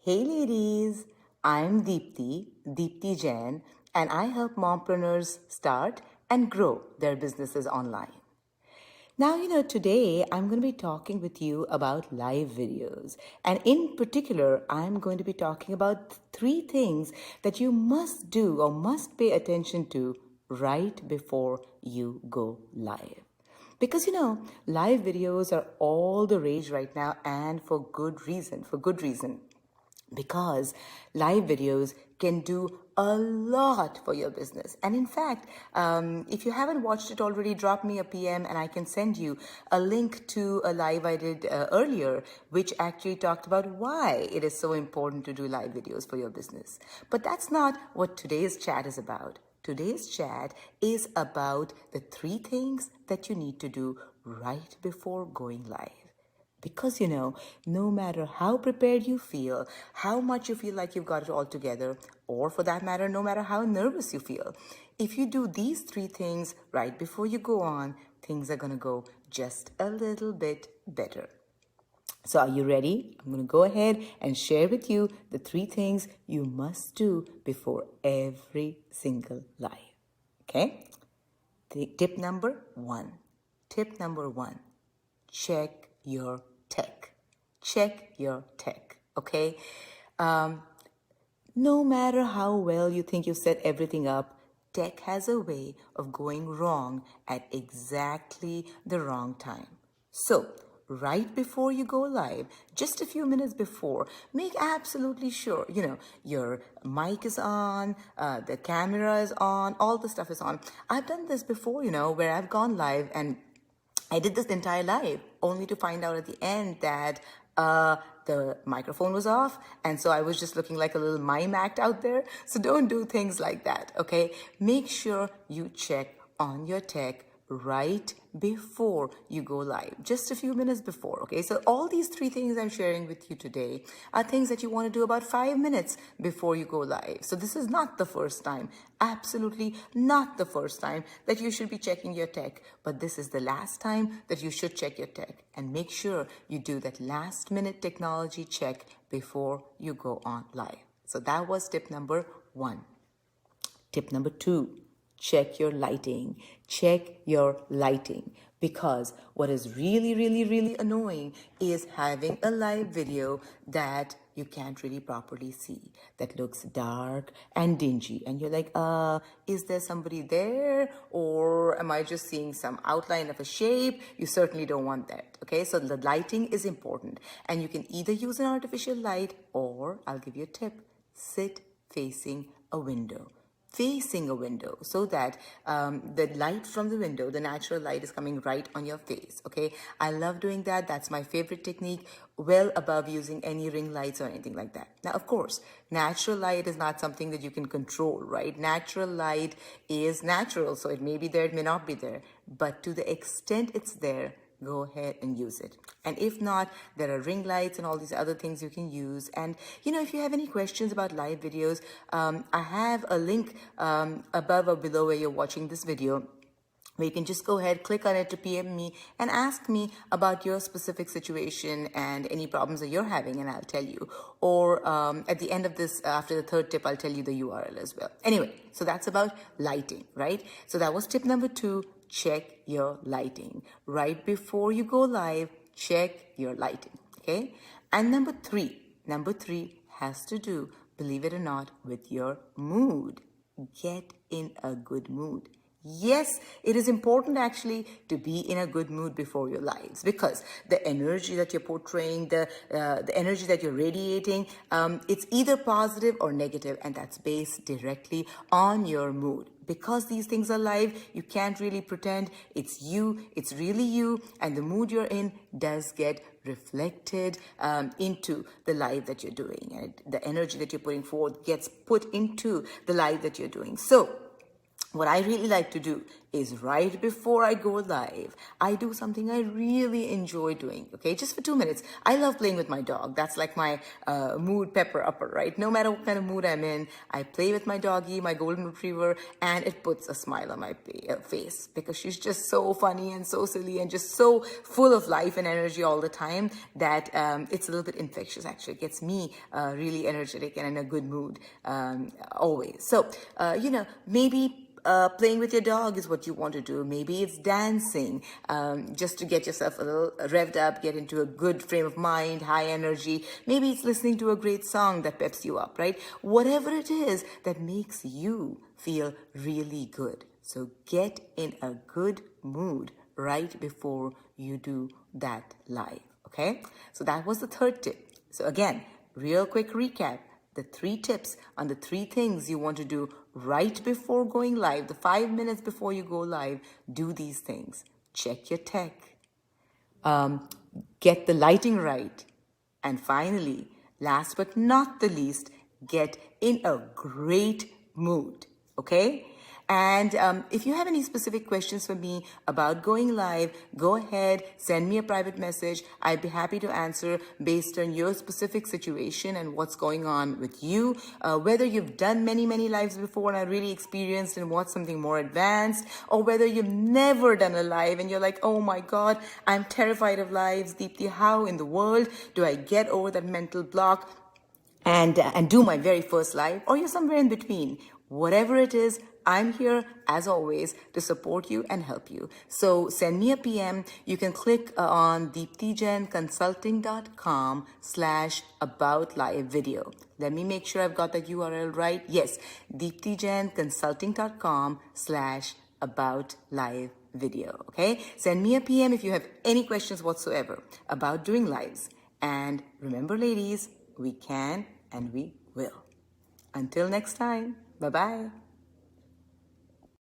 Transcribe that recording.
Hey ladies, I'm Deepti Jain, and I help mompreneurs start and grow their businesses online. Now, today I'm going to be talking with you about live videos. And in particular, I'm going to be talking about three things that you must do or must pay attention to right before you go live. Because live videos are all the rage right now, and for good reason. Because live videos can do a lot for your business. And in fact, if you haven't watched it already, drop me a PM and I can send you a link to a live I did earlier, which actually talked about why it is so important to do live videos for your business. But that's not what today's chat is about. Today's chat is about the three things that you need to do right before going live. Because, no matter how prepared you feel, how much you feel like you've got it all together, or for that matter, no matter how nervous you feel, if you do these three things right before you go on, things are going to go just a little bit better. So are you ready? I'm going to go ahead and share with you the three things you must do before every single live. Okay? Tip number one. Tip number one. Check your tech. Check your tech, okay? No matter how well you think you've set everything up, tech has a way of going wrong at exactly the wrong time. So, right before you go live, just a few minutes before, make absolutely sure, your mic is on, the camera is on, all the stuff is on. I've done this before, where I've gone live and I did this entire live only to find out at the end that the microphone was off. And so I was just looking like a little mime act out there. So don't do things like that, okay? Make sure you check on your tech right before you go live, just a few minutes before, okay? So all these three things I'm sharing with you today are things that you want to do about 5 minutes before you go live. So this is not the first time, absolutely not the first time that you should be checking your tech, but this is the last time that you should check your tech. And make sure you do that last minute technology check before you go on live. So that was tip number one. Tip number two. Check your lighting. Check your lighting. Because what is really, really, really annoying is having a live video that you can't really properly see, that looks dark and dingy. And you're like, is there somebody there? Or am I just seeing some outline of a shape? You certainly don't want that. Okay, so the lighting is important. And you can either use an artificial light, or I'll give you a tip, sit facing a window. Facing a window, so that the light from the window, the natural light, is coming right on your face, okay? I love doing that. That's my favorite technique, well above using any ring lights or anything like that. Now, of course, natural light is not something that you can control, right? Natural light is natural, so it may be there, it may not be there. But to the extent it's there, go ahead and use it. And if not, there are ring lights and all these other things you can use. And if you have any questions about live videos, I have a link above or below where you're watching this video, where you can just go ahead, click on it to PM me and ask me about your specific situation and any problems that you're having, and I'll tell you. Or at the end of this, after the third tip, I'll tell you the URL as well. Anyway, so that's about lighting, right? So that was tip number two. Check your lighting. Right before you go live, check your lighting, okay? And number three has to do, believe it or not, with your mood. Get in a good mood. Yes, it is important actually to be in a good mood before your lives, because the energy that you're portraying, the energy that you're radiating, it's either positive or negative, and that's based directly on your mood. Because these things are live, you can't really pretend it's you, it's really you, and the mood you're in does get reflected into the live that you're doing, and the energy that you're putting forward gets put into the live that you're doing. So what I really like to do is right before I go live, I do something I really enjoy doing, okay? Just for 2 minutes. I love playing with my dog. That's like my mood pepper upper, right? No matter what kind of mood I'm in, I play with my doggie, my golden retriever, and it puts a smile on my face because she's just so funny and so silly and just so full of life and energy all the time that it's a little bit infectious, actually. It gets me really energetic and in a good mood always. So, maybe playing with your dog is what you want to do. Maybe it's dancing, just to get yourself a little revved up, get into a good frame of mind, high energy. Maybe it's listening to a great song that peps you up, right? Whatever it is that makes you feel really good. So get in a good mood right before you do that live, okay? So that was the third tip. So again, real quick recap. The 3 tips on the 3 things you want to do right before going live, the 5 minutes before you go live, do these things. Check your tech. Get the lighting right. And finally, last but not the least, get in a great mood, okay? And if you have any specific questions for me about going live, go ahead, send me a private message. I'd be happy to answer based on your specific situation and what's going on with you. Whether you've done many, many lives before and are really experienced and want something more advanced, or whether you've never done a live and you're like, oh my God, I'm terrified of lives. Deepti, how in the world do I get over that mental block and do my very first live? Or you're somewhere in between. Whatever it is, I'm here, as always, to support you and help you. So send me a PM. You can click on deeptijainconsulting.com/about-live-video. Let me make sure I've got that URL right. Yes, deeptijainconsulting.com/about-live-video. Okay? Send me a PM if you have any questions whatsoever about doing lives. And remember, ladies, we can and we will. Until next time, bye-bye.